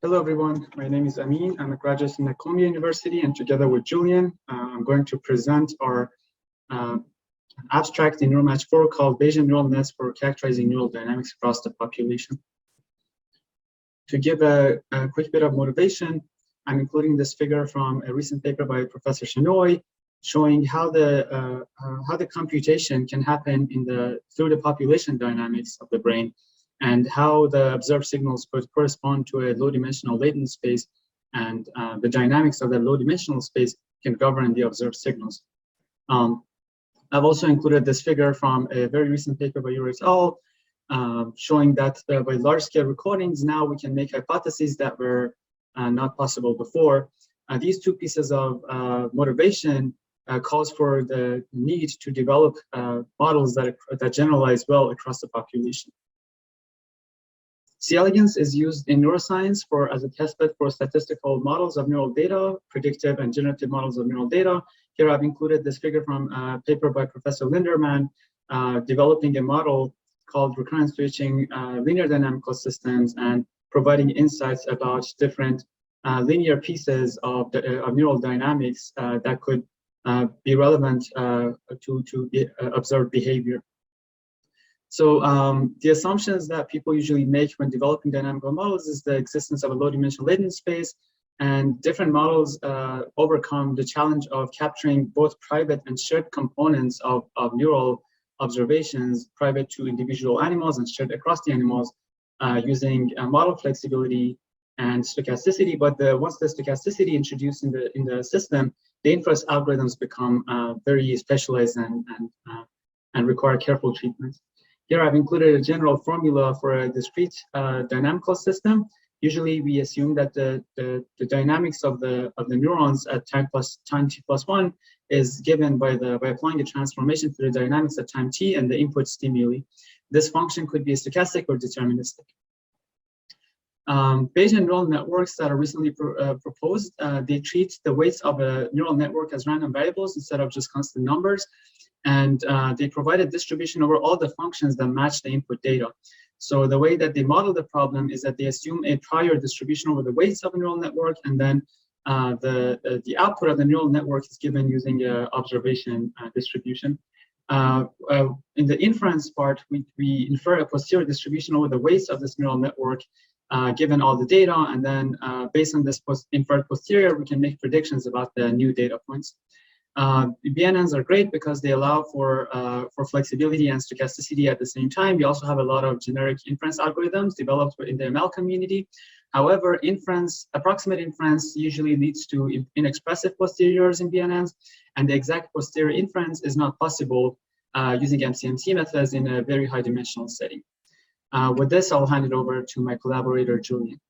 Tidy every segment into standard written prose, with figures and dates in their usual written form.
Hello, everyone. My name is Amin. I'm a graduate student at Columbia University, and together with Julian, I'm going to present our abstract in NeuralMatch 4 called Bayesian neural nets for characterizing neural dynamics across the population. To give a quick bit of motivation, I'm including this figure from a recent paper by Professor Shenoy, showing how the computation can happen through the population dynamics of the brain, and how the observed signals could correspond to a low-dimensional latent space, and the dynamics of the low-dimensional space can govern the observed signals. I've also included this figure from a very recent paper by Uri et al., showing that by large-scale recordings, now we can make hypotheses that were not possible before. These two pieces of motivation calls for the need to develop models that generalize well across the population. C. elegans is used in neuroscience as a testbed for statistical models of neural data, predictive and generative models of neural data. Here I've included this figure from a paper by Professor Linderman, developing a model called recurrent switching linear dynamical systems, and providing insights about different linear pieces of neural dynamics that could be relevant to observed behavior. So the assumptions that people usually make when developing dynamical models is the existence of a low-dimensional latent space, and different models overcome the challenge of capturing both private and shared components of neural observations, private to individual animals and shared across the animals, using model flexibility and stochasticity. But once the stochasticity introduced in the system, the inference algorithms become very specialized and require careful treatment. Here I've included a general formula for a discrete dynamical system. Usually we assume that the dynamics of the neurons at time t plus 1 is given by applying a transformation to the dynamics at time t and the input stimuli. This function could be stochastic or deterministic. Bayesian neural networks that are recently proposed, they treat the weights of a neural network as random variables instead of just constant numbers. And they provide a distribution over all the functions that match the input data. So the way that they model the problem is that they assume a prior distribution over the weights of a neural network, and then the output of the neural network is given using an observation distribution. In the inference part, we infer a posterior distribution over the weights of this neural network, given all the data, and then based on this inferred posterior, we can make predictions about the new data points. BNNs are great because they allow for flexibility and stochasticity at the same time. We also have a lot of generic inference algorithms developed in the ML community. However, approximate inference usually leads to inexpressive posteriors in BNNs, and the exact posterior inference is not possible using MCMC methods in a very high dimensional setting. With this, I'll hand it over to my collaborator, Julian.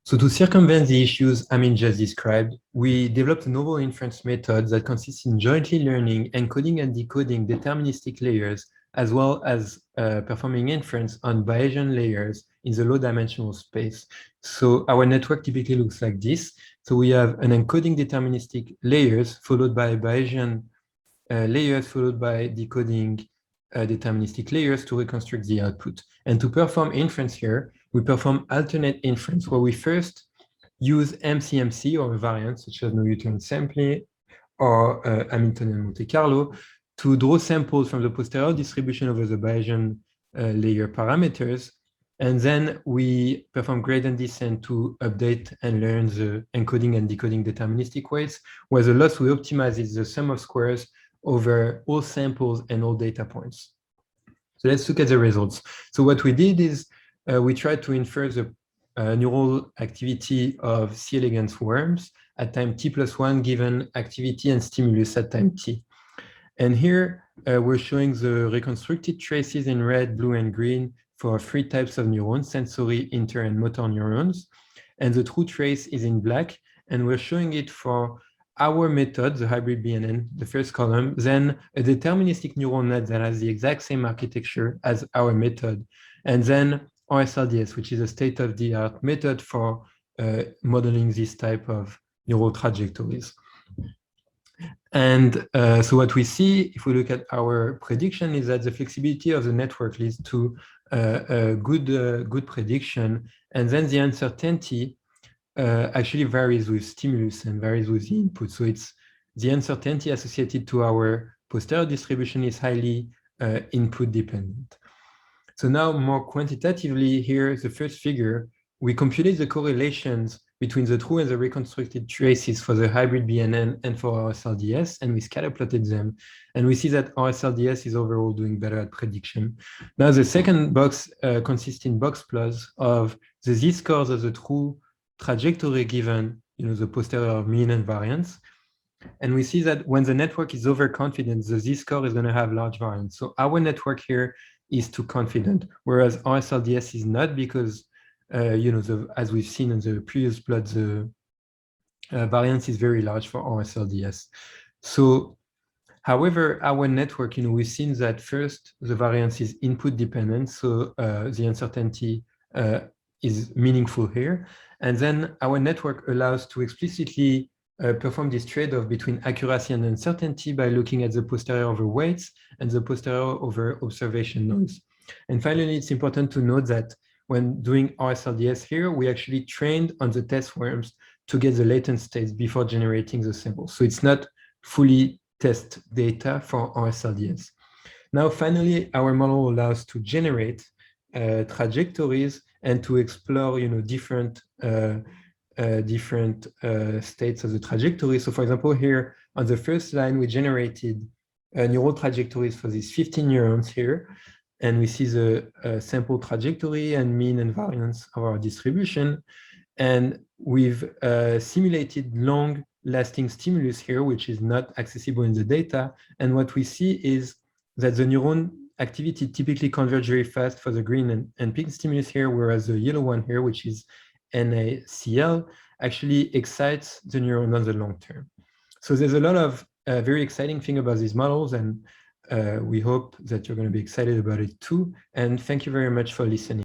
So to circumvent the issues Amin just described, we developed a novel inference method that consists in jointly learning, encoding and decoding deterministic layers, as well as performing inference on Bayesian layers in the low-dimensional space. So our network typically looks like this. So we have an encoding deterministic layers, followed by Bayesian layers, followed by decoding deterministic layers to reconstruct the output. And to perform inference here, we perform alternate inference, where we first use MCMC or a variant such as Newton sampling or Hamiltonian Monte Carlo to draw samples from the posterior distribution over the Bayesian layer parameters. And then we perform gradient descent to update and learn the encoding and decoding deterministic weights, where the loss we optimize is the sum of squares over all samples and all data points. So let's look at the results. So what we did is we tried to infer the neural activity of C. elegans worms at time t plus 1 given activity and stimulus at time t. And here we're showing the reconstructed traces in red, blue, and green for 3 types of neurons, sensory, inter, and motor neurons. And the true trace is in black, and we're showing it for our method, the hybrid BNN, the first column, then a deterministic neural net that has the exact same architecture as our method, and then RSLDS, which is a state-of-the-art method for modeling this type of neural trajectories. And so what we see, if we look at our prediction, is that the flexibility of the network leads to a good prediction. And then the uncertainty actually varies with stimulus and varies with the input. So it's the uncertainty associated to our posterior distribution is highly input dependent. So now more quantitatively here, the first figure, we computed the correlations between the true and the reconstructed traces for the hybrid BNN and for RSLDS, and we scatter plotted them. And we see that RSLDS is overall doing better at prediction. Now the second box consists in box plots of the z-scores of the true trajectory given, the posterior mean and variance. And we see that when the network is overconfident, the z-score is going to have large variance. So our network here is too confident, whereas RSLDS is not, because as we've seen in the previous plot, the variance is very large for RSLDS. So, however, our network, we've seen that first the variance is input dependent, so the uncertainty is meaningful here, and then our network allows to explicitly perform this trade-off between accuracy and uncertainty by looking at the posterior over weights and the posterior over observation noise. And finally, it's important to note that when doing RSLDS here, we actually trained on the test worms to get the latent states before generating the sample. So it's not fully test data for RSLDS. Now, finally, our model allows to generate trajectories and to explore, different states of the trajectory. So for example, here on the first line, we generated neural trajectories for these 15 neurons here. And we see the sample trajectory and mean and variance of our distribution. And we've simulated long-lasting stimulus here, which is not accessible in the data. And what we see is that the neuron activity typically converges very fast for the green and pink stimulus here, whereas the yellow one here, which is NACL, actually excites the neuron on the long term. So there's a lot of very exciting thing about these models, and we hope that you're going to be excited about it too. And thank you very much for listening.